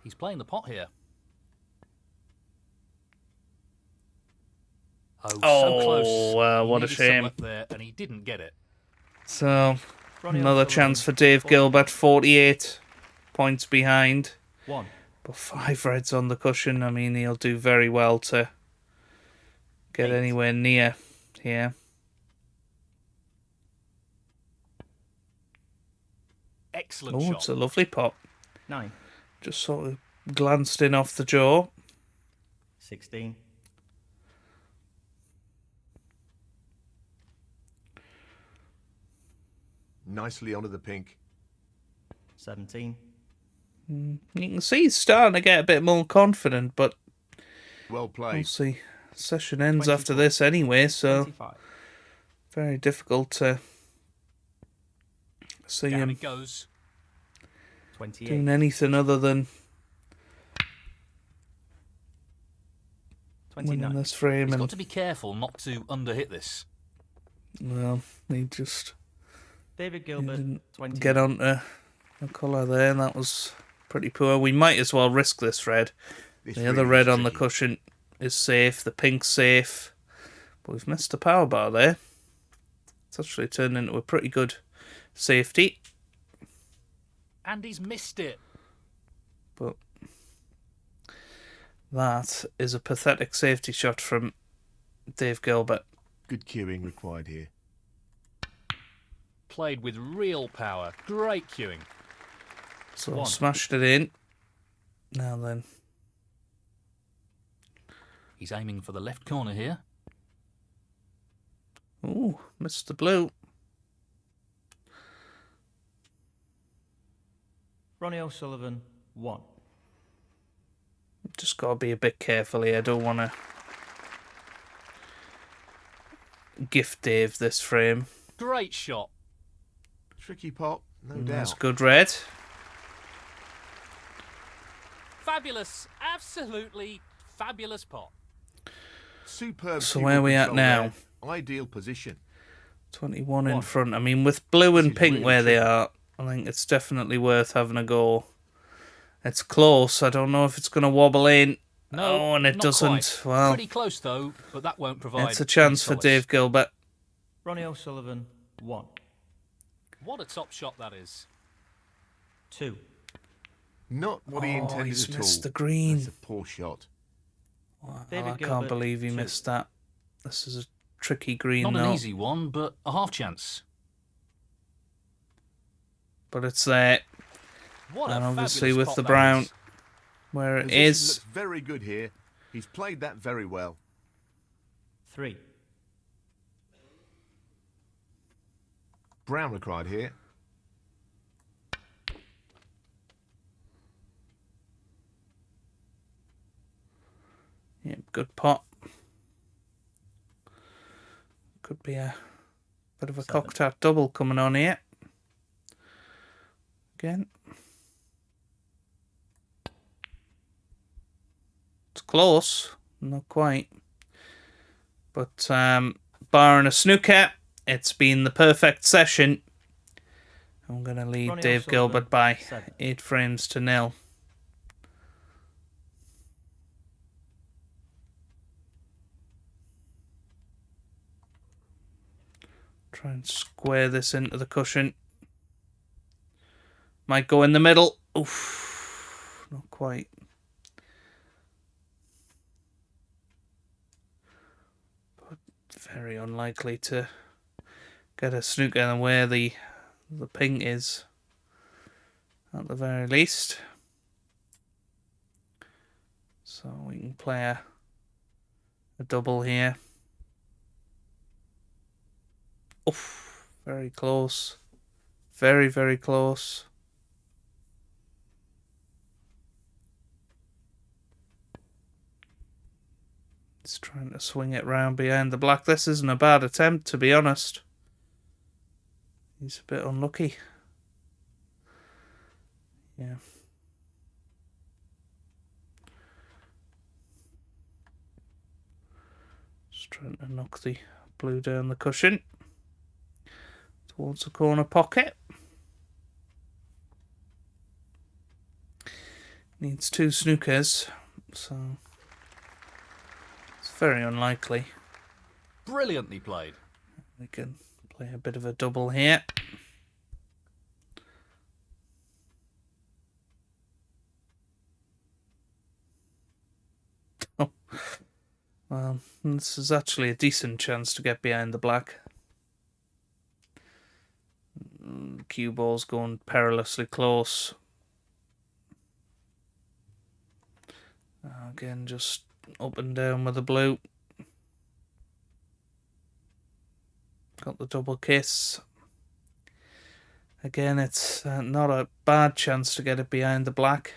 He's playing the pot here. Oh, so close. Well, He what a needed some shame. luck there, and he didn't get it. So, Ronnie another O'Sullivan, chance for Dave 40. Gilbert, 48 points behind. 1. But 5 reds on the cushion. I mean, he'll do very well to get 8. anywhere near here. Excellent Oh, shot. it's a lovely pot. 9. Just sort of glanced in off the jaw. 16. Nicely onto the pink. 17. You can see he's starting to get a bit more confident, but Well we'll played. see. Session ends after 24. this anyway, so 25. very difficult to see Down him it goes. 28. doing anything other than winning 29. this frame. He's And got to be careful not to underhit this. well, he just David he Gilbert. didn't 20. get onto the colour there, and that was pretty poor. We might as well risk this red. This The other really red is on the tricky. cushion is safe. The pink's safe. But we've missed a power bar there. It's actually turned into a pretty good safety. And he's missed it. But that is a pathetic safety shot from Dave Gilbert. Good cueing required here. Played with real power. Great cueing. So One. smashed it in. Now then. He's aiming for the left corner here. Ooh, missed the blue. Ronnie O'Sullivan, 1. Just got to be a bit careful here. I don't want to gift Dave this frame. Great shot. Tricky pot, no That's doubt. good red. Fabulous. Absolutely fabulous pot. Superb. So cue where are we at control now? there. Ideal position. 21 in One. front. I mean, with blue This and is pink really where they tricky. are, I think it's definitely worth having a go. It's close. I don't know if it's going to wobble in. No, Oh, and it not doesn't. quite. Well, Pretty close though, but that won't provide. it's a chance for any solace. Dave Gilbert. Ronnie O'Sullivan, 1. What a top shot that is. 2. Not what he Oh, intended he's at missed all. the green. That's a poor shot. Well, David I can't Gilbert, believe he 2. missed that. This is a tricky green, Not though. an easy one, but a half chance. But it's there. What And a obviously fabulous with pot the that brown is. where it Position is. looks very good here. He's played that very well. 3. Brown required here. Yeah, good pot. Could be a bit of a 7. cocktail double coming on here. Again. It's close, not quite. But barring a snooker, it's been the perfect session. I'm going to lead Ronnie Dave O'Sullivan, Gilbert by 7. 8 frames to 0. Try and square this into the cushion. Might go in the middle. Oof, not quite. But very unlikely to get a snooker where the ping is, at the very least. So we can play a double here. Oof, very close. Very, very close. He's trying to swing it round behind the black. This isn't a bad attempt, to be honest. He's a bit unlucky. Yeah. Just trying to knock the blue down the cushion towards the corner pocket. Needs 2 snookers, so it's very unlikely. Brilliantly played. We can play a bit of a double here. Oh. Well, this is actually a decent chance to get behind the black. Cue ball's going perilously close. Again, just up and down with the blue. Got the double kiss. Again, it's not a bad chance to get it behind the black.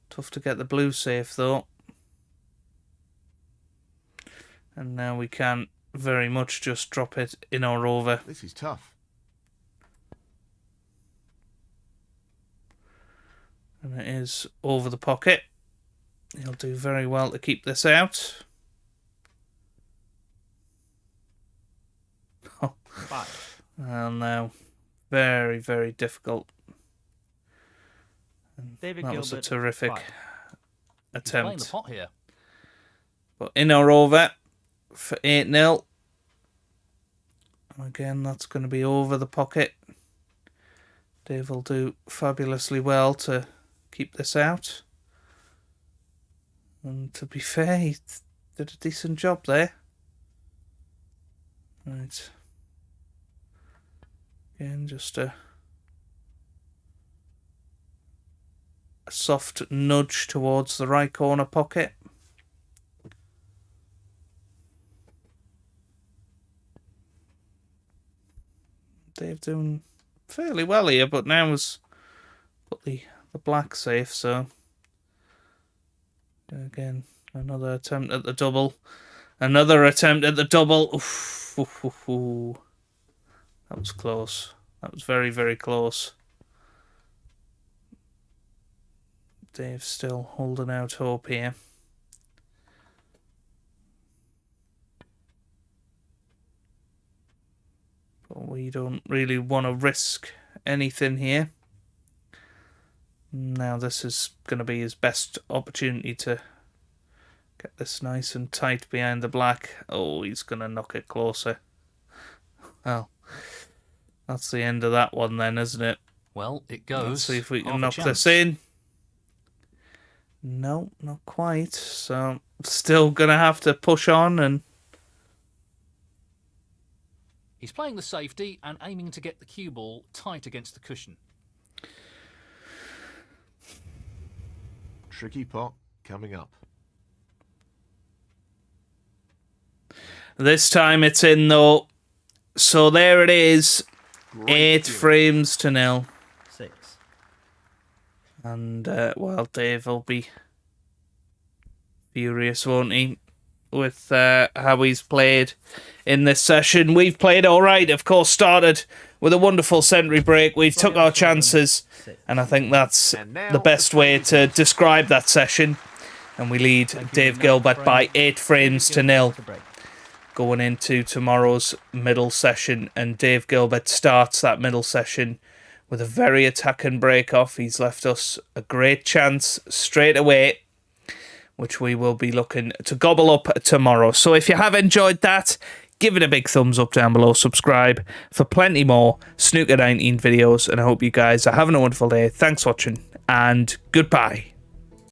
Tough to get the blue safe, though. And now we can very much just drop it in or over. This is tough. And it is over the pocket. He'll do very well to keep this out. Oh. 5. And now, very, very difficult. And David that was a Gilbert, terrific 5. He's playing the attempt. pot here. But in or over for 8-0. Again, that's going to be over the pocket. Dave will do fabulously well to keep this out. And to be fair, he did a decent job there. Right. Again, just a soft nudge towards the right corner pocket. Dave doing fairly well here, but now has put the black safe, so again, another attempt at the double. Another attempt at the double. Oof, oof, oof, oof. That was close. That was very, very close. Dave's still holding out hope here. But we don't really want to risk anything here. Now this is going to be his best opportunity to get this nice and tight behind the black. Oh, he's going to knock it closer. Well, that's the end of that one then, isn't it? Well, it goes. Let's see if we can Half a knock chance. this in. No, not quite. So still going to have to push on. And He's playing the safety and aiming to get the cue ball tight against the cushion. Tricky pot coming up. this time it's in though. So there it is. Great 8-0. 6. And, well, Dave will be furious, won't he, with how he's played in this session. We've played all right, of course, started with a wonderful century break. We've took our chances, and I think that's the best way to describe that session. And we lead Dave Gilbert by 8-0 going into tomorrow's middle session. And Dave Gilbert starts that middle session with a very attacking break-off. He's left us a great chance straight away, which we will be looking to gobble up tomorrow. So if you have enjoyed that, give it a big thumbs up down below. Subscribe for plenty more Snooker 19 videos. And I hope you guys are having a wonderful day. Thanks for watching, and goodbye.